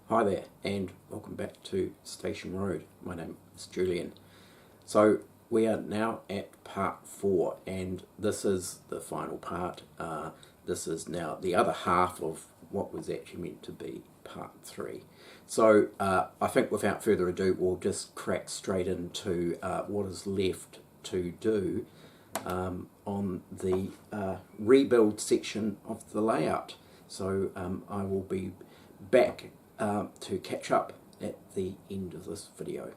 Hi there and welcome back to Station Road. My name is Julian. So we are now at part 4 and this is the final part. This is now the other half of what was actually meant to be part 3. So I think without further ado we'll just crack straight into what is left to do on the rebuild section of the layout. So I will be back to catch up at the end of this video.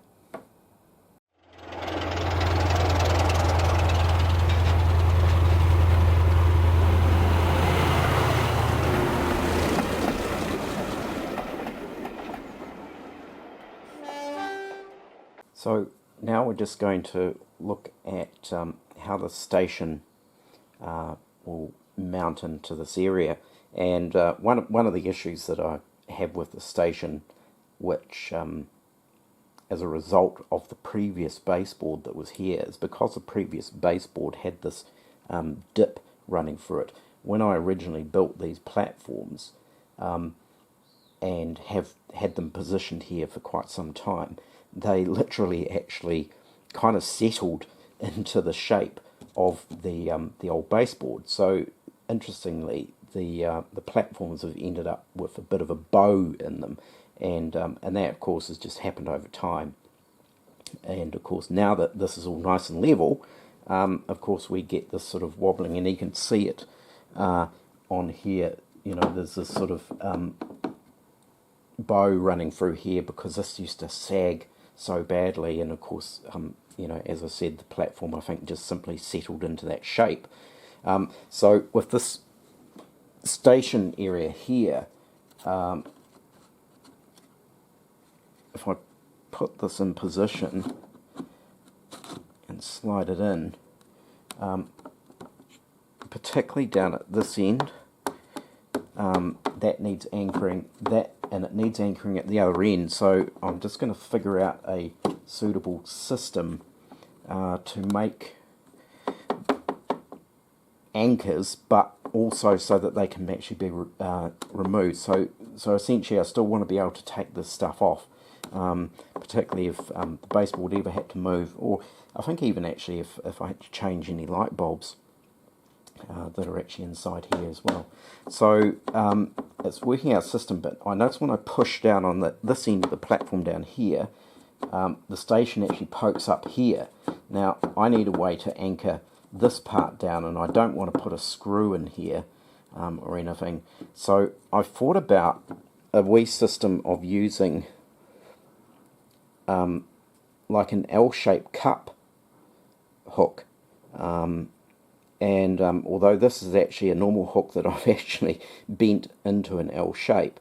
So now we're just going to look at how the station will mount into this area, and one of the issues that I have with the station, which as a result of the previous baseboard that was here, is because the previous baseboard had this dip running through it. When I originally built these platforms and have had them positioned here for quite some time, they literally actually kind of settled into the shape of the old baseboard. So interestingly, the platforms have ended up with a bit of a bow in them, and that of course has just happened over time. And of course now that this is all nice and level, of course we get this sort of wobbling, and you can see it on here. You know, there's this sort of bow running through here because this used to sag so badly, and of course you know, as I said, the platform I think just simply settled into that shape. So with this station area here, if I put this in position and slide it in, particularly down at this end, that needs anchoring, and it needs anchoring at the other end. So I'm just going to figure out a suitable system to make anchors, but also so that they can actually be removed. So essentially I still want to be able to take this stuff off, particularly if the baseboard ever had to move, or I think even actually if I had to change any light bulbs that are actually inside here as well. So it's working out a system, but I notice when I push down on this end of the platform down here, the station actually pokes up here. Now I need a way to anchor this part down, and I don't want to put a screw in here or anything. So I thought about a wee system of using like an L-shaped cup hook, and although this is actually a normal hook that I've actually bent into an L shape,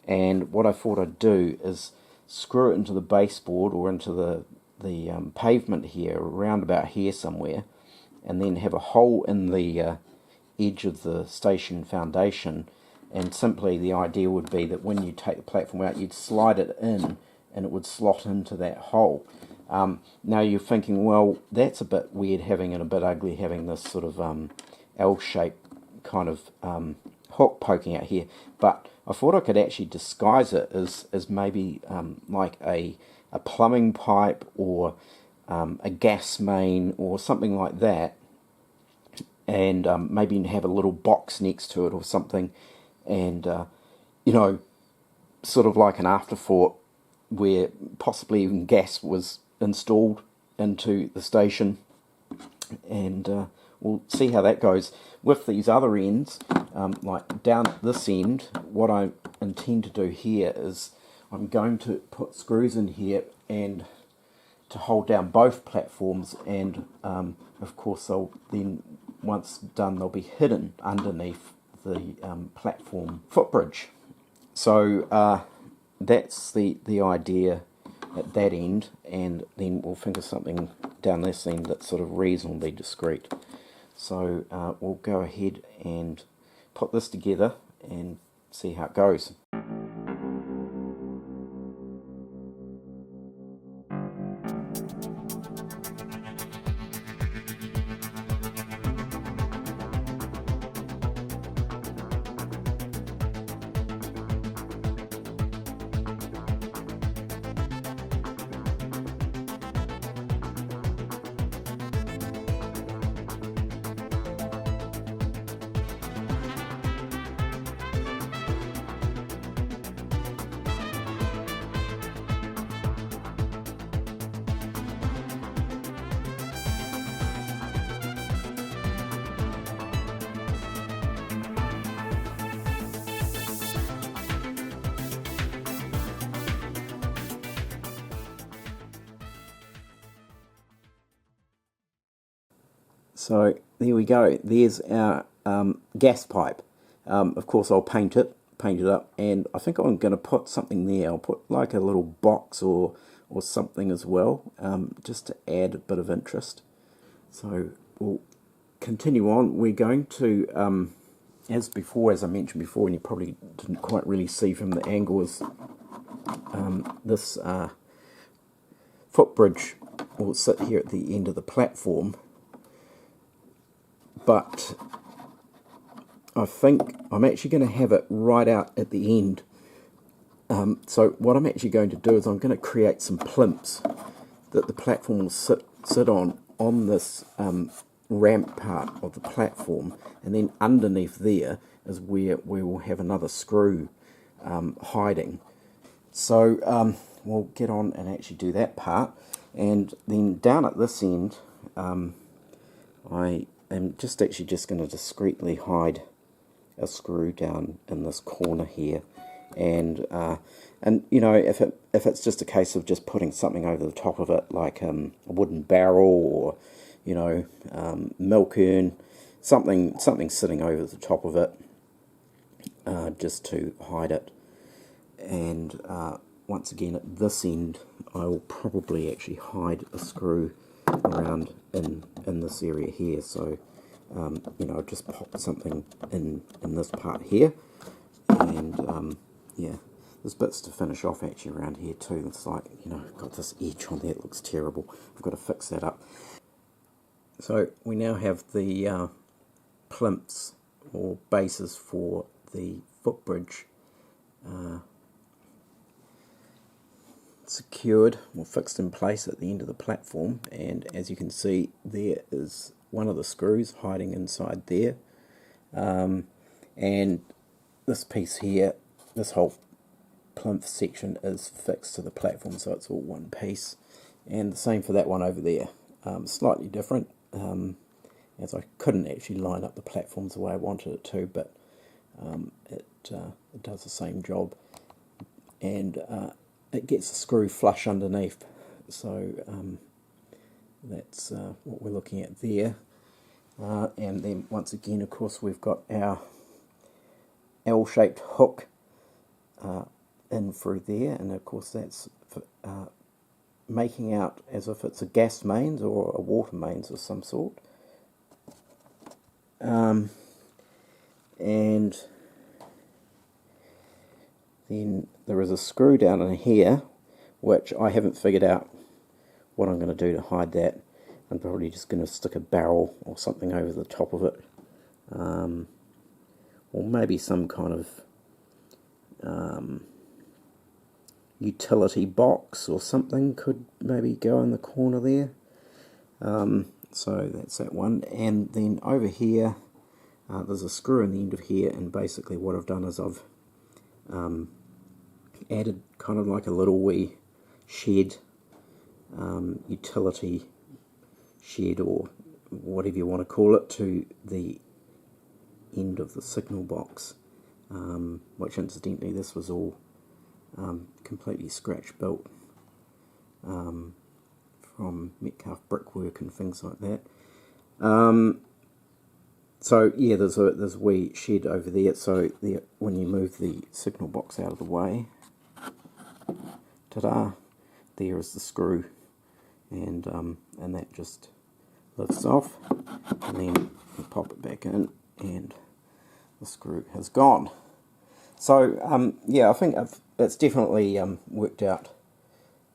and what I thought I'd do is screw it into the baseboard or into the pavement here, around about here somewhere, and then have a hole in the edge of the station foundation, and simply the idea would be that when you take the platform out, you'd slide it in and it would slot into that hole. Now you're thinking, well, that's a bit weird having, and a bit ugly having this sort of L-shaped kind of hook poking out here, but I thought I could actually disguise it as maybe like a plumbing pipe or a gas main or something like that, and maybe have a little box next to it or something, and you know, sort of like an afterthought where possibly even gas was installed into the station, and we'll see how that goes. With these other ends, like down at this end, what I intend to do here is I'm going to put screws in here and to hold down both platforms, and of course they'll then, once done, they'll be hidden underneath the platform footbridge. So that's the idea at that end, and then we'll think of something down this end that's sort of reasonably discreet. So we'll go ahead and put this together and see how it goes. So there we go. There's our gas pipe. Of course, I'll paint it up, and I think I'm going to put something there. I'll put like a little box or something as well, just to add a bit of interest. So we'll continue on. We're going to, as I mentioned before, and you probably didn't quite really see from the angle, is this footbridge will sit here at the end of the platform, but I think I'm actually going to have it right out at the end. So what I'm actually going to do is I'm going to create some plinths that the platform will sit on this ramp part of the platform, and then underneath there is where we will have another screw hiding. So we'll get on and actually do that part, and then down at this end I am just going to discreetly hide a screw down in this corner here, and you know, if it's just a case of just putting something over the top of it, like a wooden barrel, or you know, milk urn, something sitting over the top of it, just to hide it. And once again, at this end, I will probably actually hide a screw around in this area here. So you know, just pop something in this part here, and yeah, there's bits to finish off actually around here too. It's like, you know, got this edge on there, it looks terrible. I've got to fix that up. So we now have the plinths or bases for the footbridge secured or fixed in place at the end of the platform, and as you can see, there is one of the screws hiding inside there, and this piece here, this whole plinth section is fixed to the platform, so it's all one piece. And the same for that one over there. Slightly different, as I couldn't actually line up the platforms the way I wanted it to, but it does the same job, and it gets a screw flush underneath. So that's what we're looking at there. And then once again, of course, we've got our L-shaped hook in through there, and of course that's making out as if it's a gas mains or a water mains of some sort. And then there is a screw down in here, which I haven't figured out what I'm going to do to hide that. I'm probably just going to stick a barrel or something over the top of it, or maybe some kind of utility box or something could maybe go in the corner there. So that's that one. And then over here, there's a screw in the end of here, and basically what I've done is I've added kind of like a little wee shed, utility shed or whatever you want to call it, to the end of the signal box, which incidentally this was all completely scratch built from Metcalfe brickwork and things like that. So yeah, there's a wee shed over there, so when you move the signal box out of the way, ta-da, there is the screw, and that just lifts off, and then you pop it back in, and the screw has gone. So yeah, I think it's definitely worked out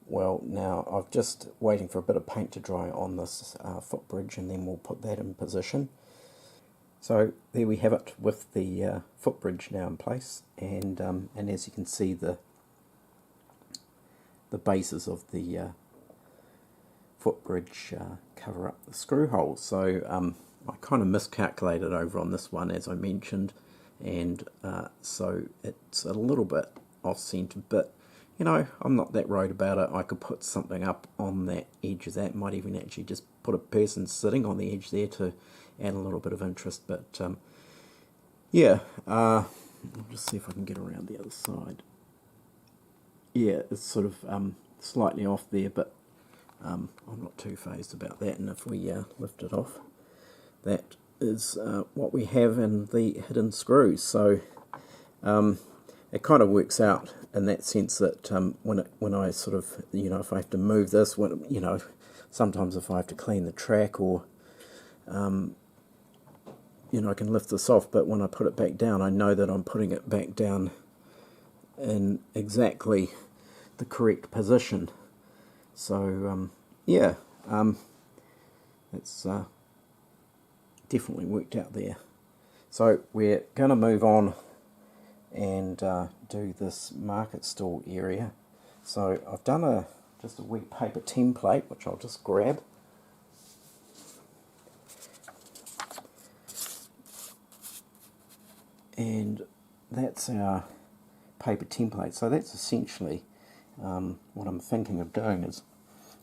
well. Now I'm just waiting for a bit of paint to dry on this footbridge, and then we'll put that in position. So there we have it with the footbridge now in place, and as you can see, the bases of the footbridge cover up the screw holes. So I kind of miscalculated over on this one, as I mentioned, and so it's a little bit off centre, but you know, I'm not that worried about it. I could put something up on that edge of that, might even actually just put a person sitting on the edge there to add a little bit of interest. But yeah, I'll just see if I can get around the other side. Yeah, it's sort of slightly off there, but I'm not too phased about that, and if we lift it off, that is what we have in the hidden screws. So it kind of works out in that sense that when I sort of, if I have to move this, sometimes if I have to clean the track or I can lift this off, but when I put it back down, I know that I'm putting it back down in exactly the correct position. So yeah, it's definitely worked out there. So we're going to move on and do this market stall area. So I've done just a wee paper template, which I'll just grab. And that's our paper template. So that's essentially what I'm thinking of doing, is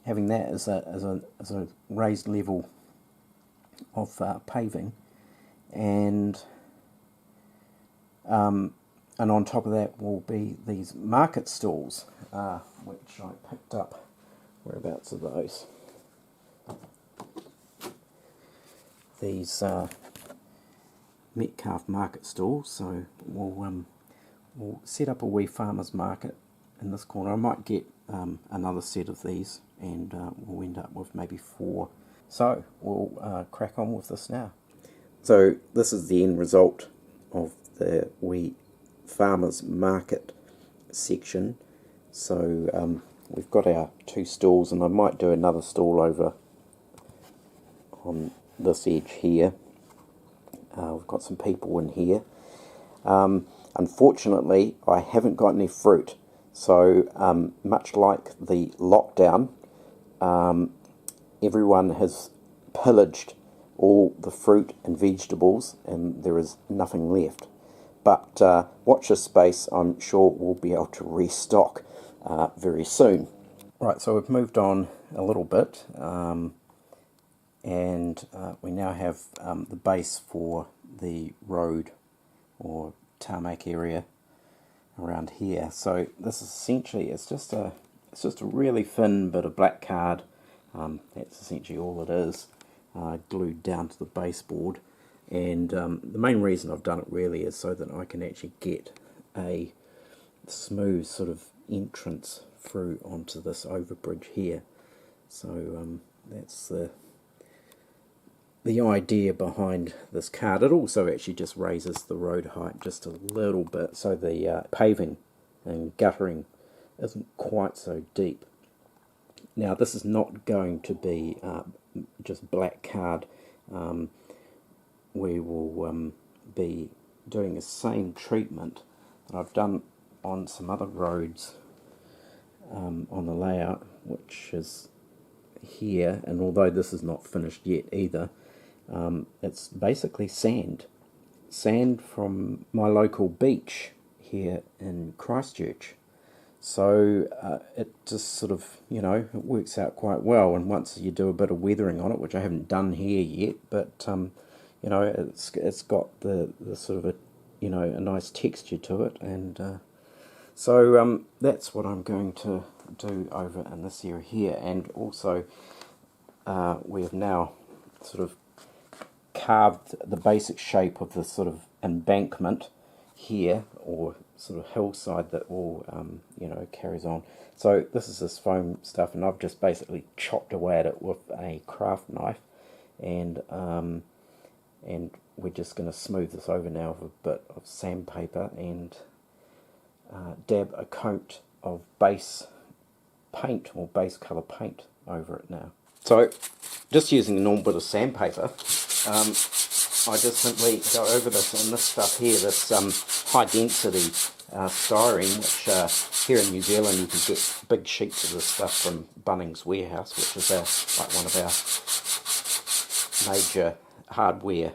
having that as a raised level of paving, and on top of that will be these market stalls, which I picked up. Whereabouts are those? These Metcalf market stalls. So we'll set up a wee farmer's market in this corner. I might get another set of these, and we'll end up with maybe 4. So we'll crack on with this now. So this is the end result of the wee farmer's market section. So we've got our 2 stalls, and I might do another stall over on this edge here. We've got some people in here. Unfortunately, I haven't got any fruit. So much like the lockdown, everyone has pillaged all the fruit and vegetables, and there is nothing left. But watch this space. I'm sure we'll be able to restock very soon. Right, so we've moved on a little bit, and we now have the base for the road or tarmac area around here. So this is essentially, it's just a really thin bit of black card. That's essentially all it is, glued down to the baseboard. And the main reason I've done it really is so that I can actually get a smooth sort of entrance through onto this overbridge here. So that's the idea behind this card. It also actually just raises the road height just a little bit, so the paving and guttering isn't quite so deep. Now this is not going to be just black card. We will be doing the same treatment that I've done on some other roads on the layout, which is here, and although this is not finished yet either, it's basically sand from my local beach here in Christchurch. So it just sort of, it works out quite well, and once you do a bit of weathering on it, which I haven't done here yet, but it's got the sort of a nice texture to it, and so that's what I'm going to do over in this area here. And also we have now sort of carved the basic shape of the sort of embankment here, or sort of hillside that all carries on. So this is this foam stuff, and I've just basically chopped away at it with a craft knife, and we're just going to smooth this over now with a bit of sandpaper and dab a coat of base paint or base colour paint over it now. So just using a normal bit of sandpaper, I just simply go over this, and this stuff here, this high density styrene, which here in New Zealand you can get big sheets of this stuff from Bunnings Warehouse, which is like one of our major hardware,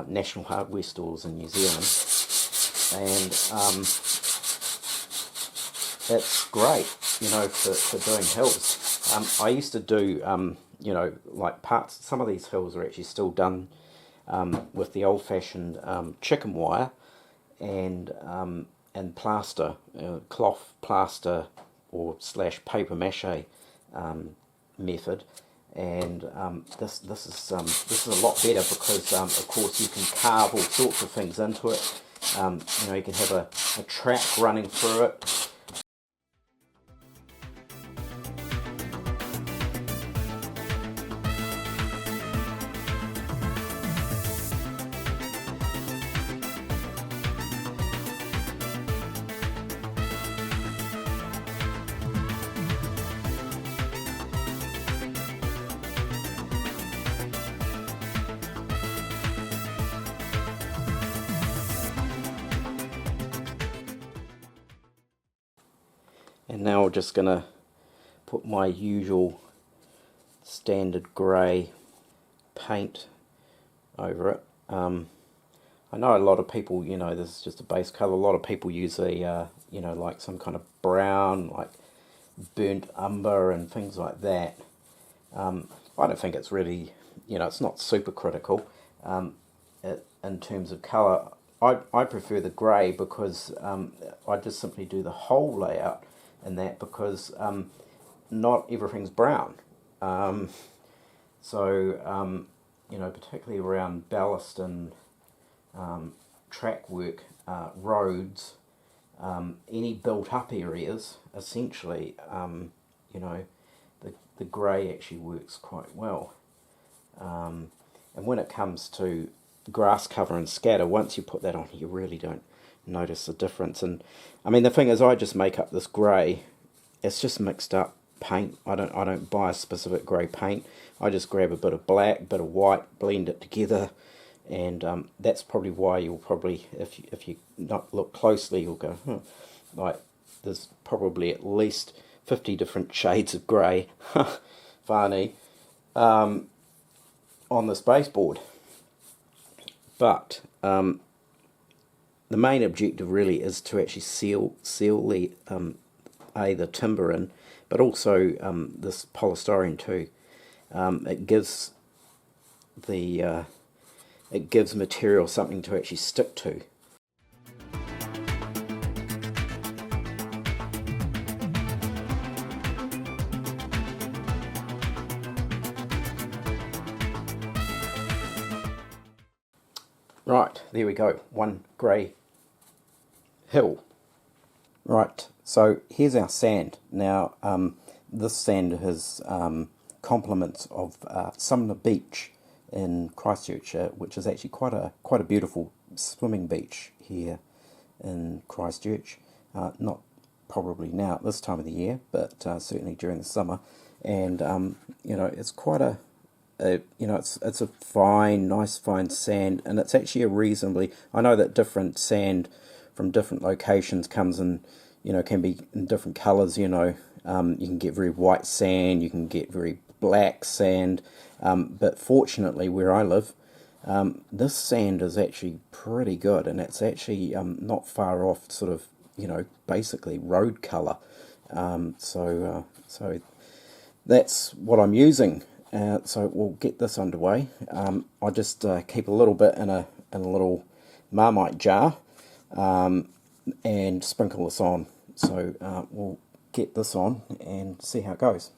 national hardware stores in New Zealand, and it's great, for doing hills. I used to do, like parts, some of these hills are actually still done with the old-fashioned chicken wire and plaster, cloth plaster or / paper mache method, And this is a lot better because of course you can carve all sorts of things into it. You know, you can have a track running through it. And now we're just going to put my usual standard grey paint over it. I know a lot of people, you know, this is just a base colour. A lot of people use a, you know, like some kind of brown, like burnt umber and things like that. I don't think it's really, you know, it's not super critical in terms of colour. I prefer the grey because I just simply do the whole layout in that because not everything's brown. You know, particularly around ballast and track work, roads, any built-up areas, essentially, you know, the grey actually works quite well. And when it comes to grass cover and scatter, once you put that on, you really don't notice the difference. And I mean, the thing is, I just make up this grey. It's just mixed up paint. I don't buy a specific grey paint. I just grab a bit of black, bit of white, blend it together, and that's probably why you'll probably, if you not look closely, you'll go, like there's probably at least 50 different shades of grey, funny, on this baseboard. But the main objective really is to actually seal the the timber in, but also this polystyrene too. It gives material something to actually stick to. Right, there we go, one grey hill. Right, so here's our sand. Now, this sand has complements of Sumner Beach in Christchurch, which is actually quite a beautiful swimming beach here in Christchurch. Not probably now at this time of the year, but certainly during the summer. And you know, it's quite you know, it's a nice fine sand, and it's actually a reasonably. I know that different sand from different locations comes in, you know, can be in different colours. You know, you can get very white sand, you can get very black sand, but fortunately where I live, this sand is actually pretty good, and it's actually not far off sort of, you know, basically road colour. So that's what I'm using. So we'll get this underway. I just keep a little bit in a little Marmite jar and sprinkle this on. So we'll get this on and see how it goes.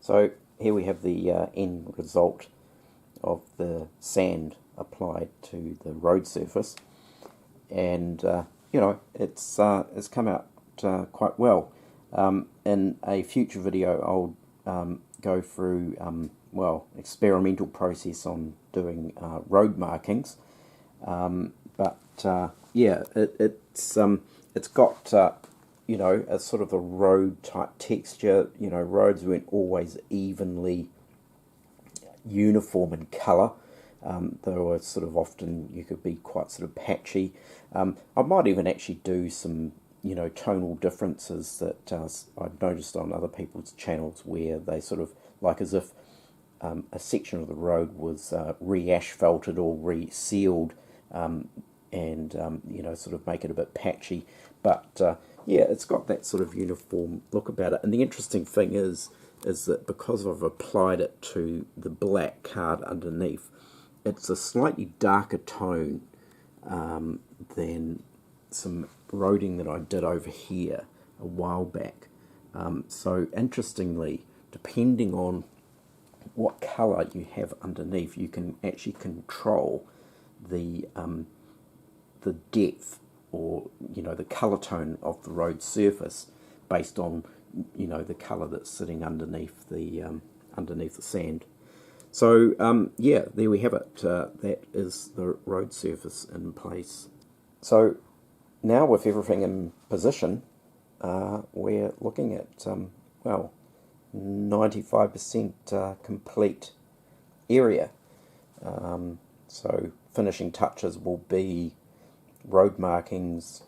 So here we have the end result of the sand applied to the road surface, and you know, it's come out quite well. In a future video, I'll go through well, experimental process on doing road markings, but yeah, it's got you know, a sort of a road type texture. You know, roads weren't always evenly uniform in colour. They were sort of often, you could be quite sort of patchy. I might even actually do some, you know, tonal differences that I've noticed on other people's channels, where they sort of, like as if a section of the road was re-asphalted or re-sealed, and you know, sort of make it a bit patchy. But yeah, it's got that sort of uniform look about it. And the interesting thing is that because I've applied it to the black card underneath, it's a slightly darker tone than some roading that I did over here a while back. So interestingly, depending on what colour you have underneath, you can actually control the depth, or you know, the colour tone of the road surface based on, you know, the colour that's sitting underneath the sand. So yeah, there we have it. That is the road surface in place. So now with everything in position, we're looking at well, 95% complete area. So finishing touches will be road markings,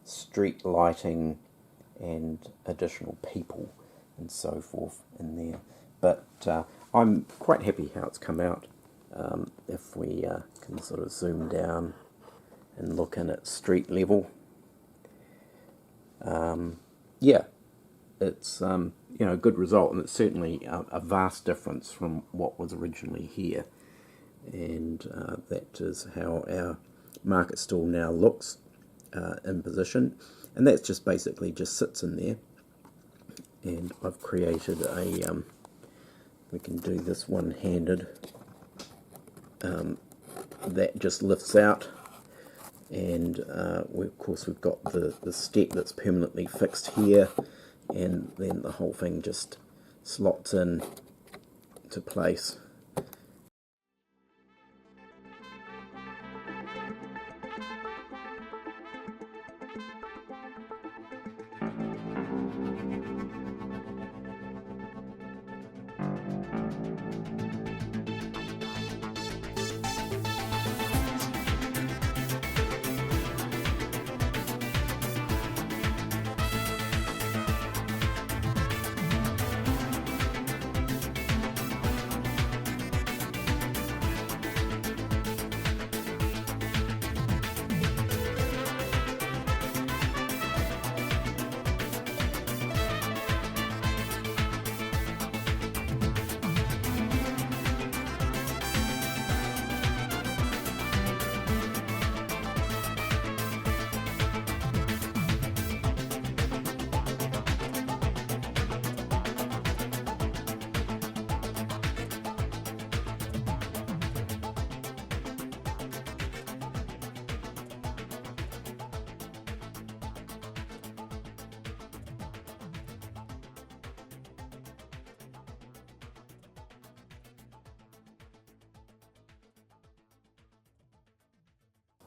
street lighting, and additional people and so forth in there. But I'm quite happy how it's come out. If we can sort of zoom down and look in at street level, yeah, it's you know, a good result, and it's certainly a vast difference from what was originally here. And that is how our market stall now looks in position, and that's just basically just sits in there. And I've created a we can do this one-handed, that just lifts out, and of course we've got the step that's permanently fixed here, and then the whole thing just slots in to place.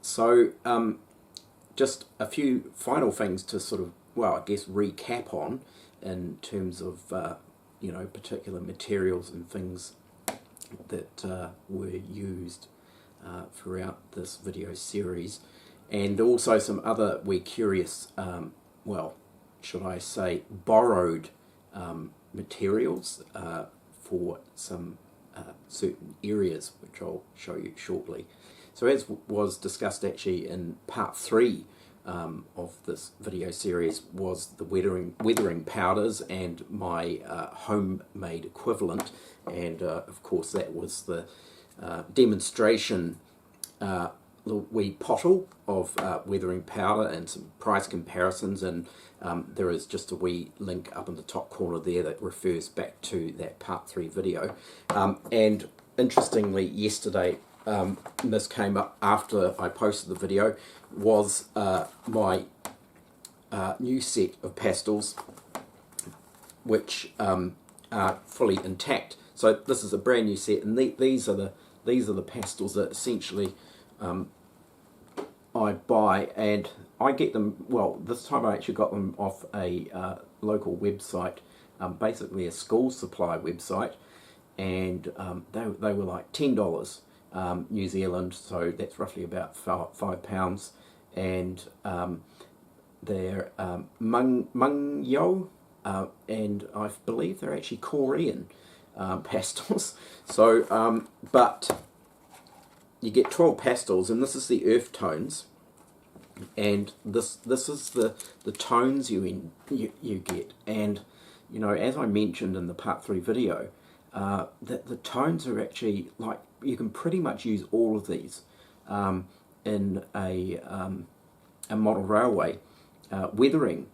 So just a few final things to sort of, well, I guess recap on in terms of you know, particular materials and things that were used throughout this video series, and also some other, we're curious, well, should I say, borrowed materials for some certain areas, which I'll show you shortly. So as was discussed actually in part 3 of this video series, was the weathering powders and my homemade equivalent, and of course that was the demonstration little wee pottle of weathering powder and some price comparisons, and there is just a wee link up in the top corner there that refers back to that part 3 video. And interestingly, yesterday, this came up after I posted the video, was my new set of pastels, which are fully intact. So this is a brand new set, and these are the pastels that essentially I buy, and I get them, well, this time I actually got them off a local website, basically a school supply website, and they were like $10 New Zealand, so that's roughly about £5, and they're mung yo, and I believe they're actually Korean pastels. So, but you get 12 pastels, and this is the earth tones, and this is the tones you get. And you know, as I mentioned in the part 3 video, that the tones are actually, like, you can pretty much use all of these in a model railway weathering,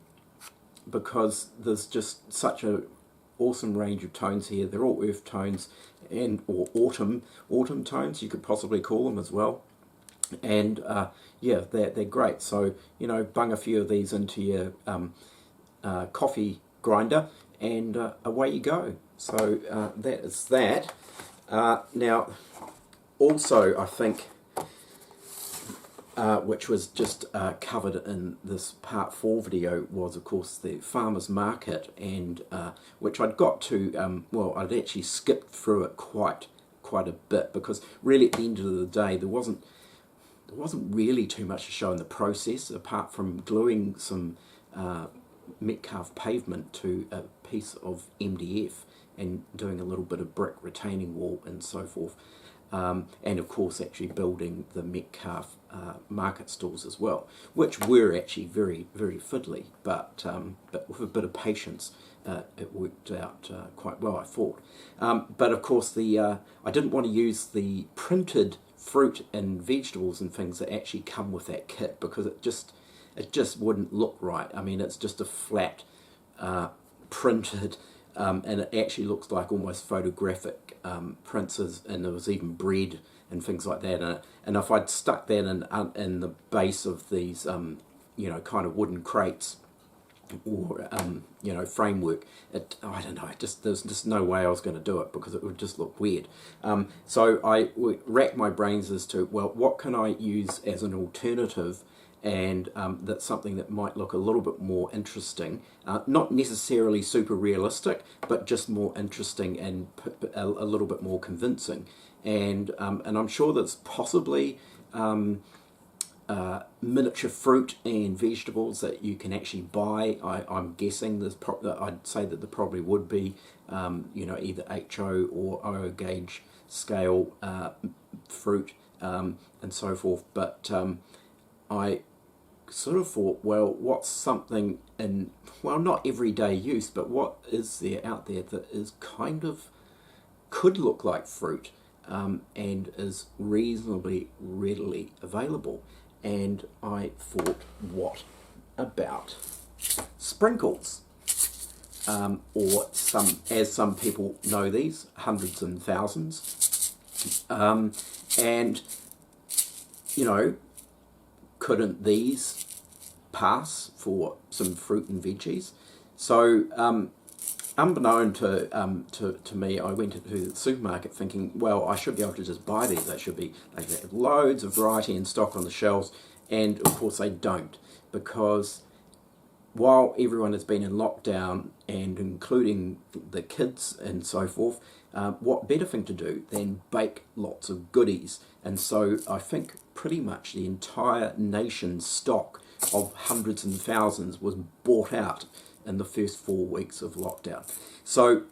because there's just such a awesome range of tones here. They're all earth tones, and or autumn tones, you could possibly call them as well. And yeah, they're great. So, you know, bung a few of these into your coffee grinder, and away you go. So that is that. Now, also, I think, which was just covered in this part 4 video, was of course the farmers market, and which I'd got to, well, I'd actually skipped through it quite a bit, because really at the end of the day there wasn't really too much to show in the process, apart from gluing some Metcalfe pavement to a piece of MDF and doing a little bit of brick retaining wall and so forth. And of course actually building the Metcalfe market stalls as well, which were actually very, very fiddly, but with a bit of patience it worked out quite well, I thought. But of course I didn't want to use the printed fruit and vegetables and things that actually come with that kit, because it just wouldn't look right. I mean, it's just a flat printed, and it actually looks like almost photographic prints, and there was even bread and things like that. And if I'd stuck that in the base of these, you know, kind of wooden crates or you know, framework, I don't know, there's just no way I was going to do it, because it would just look weird. So I racked my brains as to, well, what can I use as an alternative, and that's something that might look a little bit more interesting, not necessarily super realistic, but just more interesting and a little bit more convincing. And I'm sure that's possibly miniature fruit and vegetables that you can actually buy. I'm guessing I'd say that there probably would be, you know, either HO or OO gauge scale fruit and so forth. But I sort of thought, well, what's something in, well, not everyday use, but what is there out there that is kind of, could look like fruit, and is reasonably readily available? And I thought, what about sprinkles? Or as some people know these, hundreds and thousands. And, you know, couldn't these pass for some fruit and veggies? So, unbeknown to me, I went into the supermarket thinking, well, I should be able to just buy these. They should have loads of variety in stock on the shelves, and of course they don't, because while everyone has been in lockdown, and including the kids and so forth, what better thing to do than bake lots of goodies? And so I think pretty much the entire nation's stock of hundreds and thousands was bought out in the first 4 weeks of lockdown. So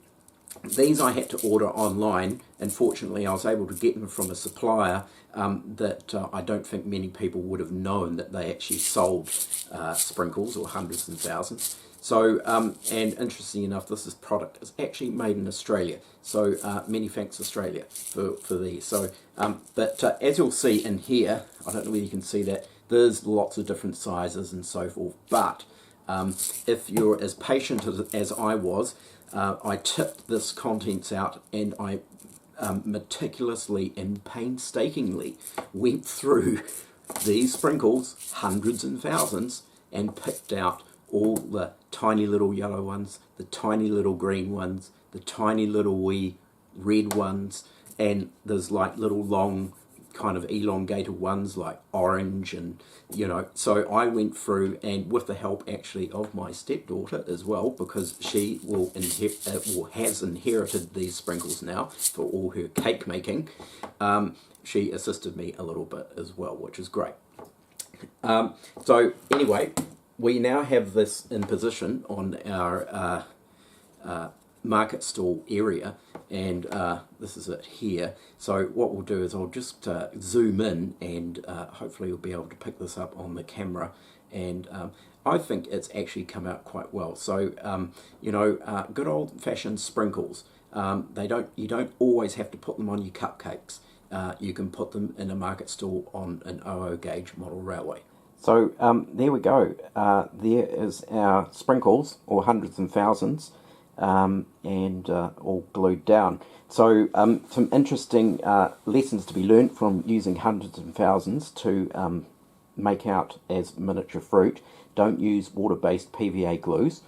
these I had to order online, and fortunately I was able to get them from a supplier that I don't think many people would have known that they actually sold sprinkles, or hundreds and thousands. So, and interesting enough, this product is actually made in Australia. So many thanks Australia for these. So, but as you'll see in here, I don't know whether you can see that, there's lots of different sizes and so forth. But if you're as patient as I was, I tipped this contents out, and I meticulously and painstakingly went through these sprinkles, hundreds and thousands, and picked out all the tiny little yellow ones, the tiny little green ones, the tiny little wee red ones, and there's like little long kind of elongated ones like orange, and so I went through, and with the help actually of my stepdaughter as well, because she will has inherited these sprinkles now for all her cake making. She assisted me a little bit as well, which is great. So anyway, we now have this in position on our market stall area, and this is it here. So what we'll do is I'll just zoom in, and hopefully you'll be able to pick this up on the camera, and I think it's actually come out quite well. So good old-fashioned sprinkles. You don't always have to put them on your cupcakes. You can put them in a market stall on an 00 gauge model railway. So there we go. There is our sprinkles, or hundreds and thousands, and all glued down. So some interesting lessons to be learnt from using hundreds and thousands to make out as miniature fruit. Don't use water-based PVA glues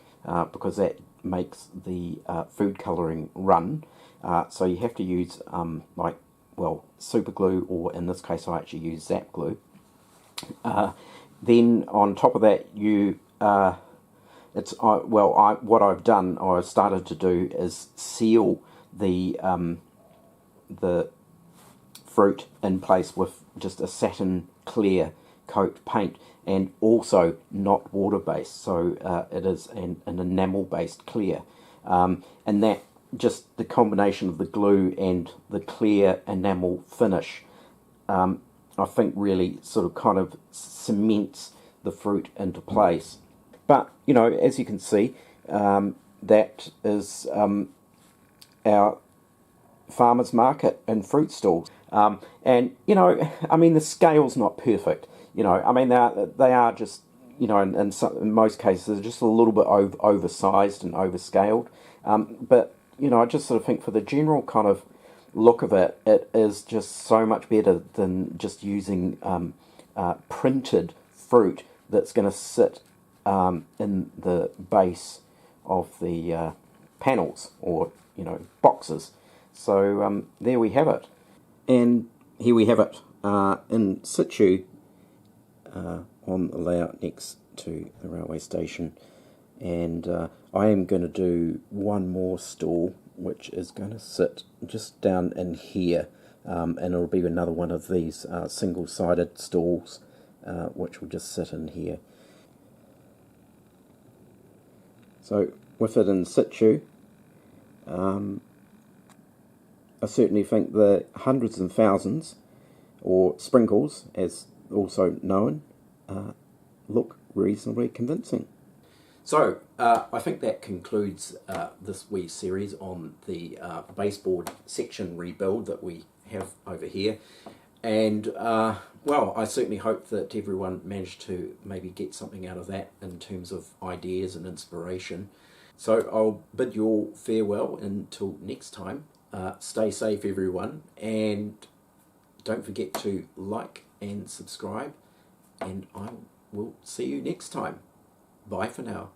because that makes the food colouring run. So you have to use super glue, or in this case I actually use Zap glue. Then on top of that, what I've done, or I've started to do, is seal the fruit in place with just a satin clear coat paint, and also not water based, so it is an enamel based clear, and that just the combination of the glue and the clear enamel finish, I think really sort of kind of cements the fruit into place. But as you can see, that is our farmers market and fruit stalls, and I mean, the scale's not perfect. I mean, they are just, in most cases they're just a little bit oversized and overscaled, but I just sort of think for the general kind of look of it, it is just so much better than just using printed fruit that's going to sit in the base of the panels, or boxes. So there we have it, and here we have it in situ on the layout next to the railway station. And I am going to do one more stall, which is going to sit just down in here, and it'll be another one of these single-sided stalls, which will just sit in here. So with it in situ, I certainly think the hundreds and thousands, or sprinkles as also known, look reasonably convincing. So I think that concludes this wee series on the baseboard section rebuild that we have over here. And well, I certainly hope that everyone managed to maybe get something out of that in terms of ideas and inspiration. So I'll bid you all farewell until next time. Stay safe, everyone, and don't forget to like and subscribe, and I will see you next time. Bye for now.